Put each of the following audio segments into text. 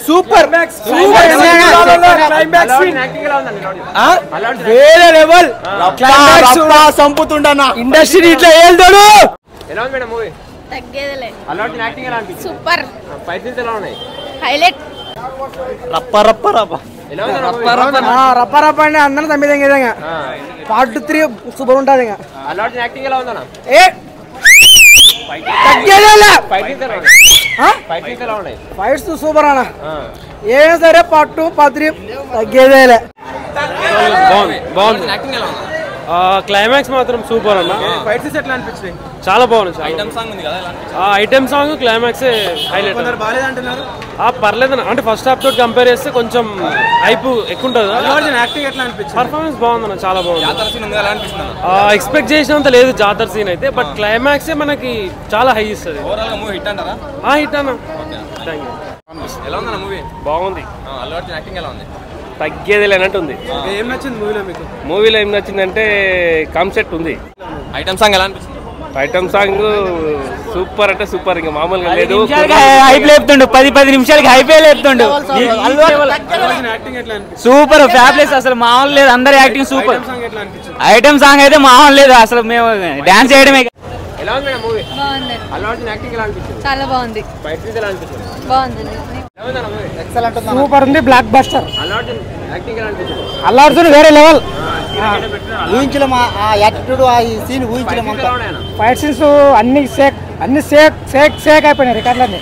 Super వేరే level సంపుతుండన్నా industry ఇట్లా వెళ్తాడు. సూపర్ హైలైట్ రప్ప రప్ప రప్ప రప్ప రప్ప అంటే అందరం తమ్మిదంగా పార్ట్ 3 సూపర్ ఉంటుంది. ఫైట్స్ సూపర్ అన్న ఏమైనా సరే పార్ట్ 2 పార్ట్ 3 తగ్గేదేలే. బాగుంది. క్లైమాక్స్ మాత్రం సూపర్ అన్న. చాలా బాగుంది. Item song climax highlight. పర్లేదు అంటే ఫస్ట్ హాఫ్ తోటి కంపేర్ చేస్తే కొంచెం హైప్ ఎక్కువ ఉంటుంది. పర్ఫార్మెన్స్ బాగుందన్న, చాలా బాగుంది. ఎక్స్పెక్ట్ చేసినంత లేదు జాతర సీన్ అయితే, బట్ క్లైమాక్స్ మనకి చాలా హై ఇస్తుంది. హిట్ అన్న. బాగుంది. తగ్గేది లేనట్టు ఉంది. ఏం నచ్చింది మూవీలో మీకు? మూవీలో ఏం నచ్చిందంటే కాన్సెప్ట్ ఉంది. ఐటమ్ సాంగ్ ఎలా అనిపిస్తుంది? ఐటమ్ సాంగ్ సూపర్ అంటే సూపర్, ఇంకా మామూలుగా లేదు. హైప్ లేపుతుండు, 10 నిమిషాలకి హైపే లేపుతుండు. సూపర్ ఫ్యాబ్లెస్, అసలు మామూలు లేదు. అందరి యాక్టింగ్ సూపర్. ఐటమ్ సాంగ్ అయితే మామూలు లేదు, అసలు మేము డాన్స్ చేయడమే. చాలా బాగుంది. సూపర్ ఉంది, బ్లాక్ బస్టర్. అల్లు అర్జున్ వేరే లెవెల్. ఊహించలేం ఆ యాటిట్యూడ్, ఆ సీన్ ఊహించలేం. ఫైట్ సీన్స్ అన్ని సేక్ అయిపోయినాయి రికార్డులన్నీ.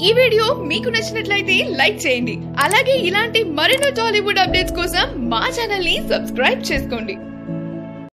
ఈ వీడియో మీకు నచ్చినట్లయితే లైక్ చేయండి. అలాగే ఇలాంటి మరెన్నో టాలీవుడ్ అప్డేట్స్ కోసం మా ఛానల్ ని సబ్స్క్రైబ్ చేసుకోండి.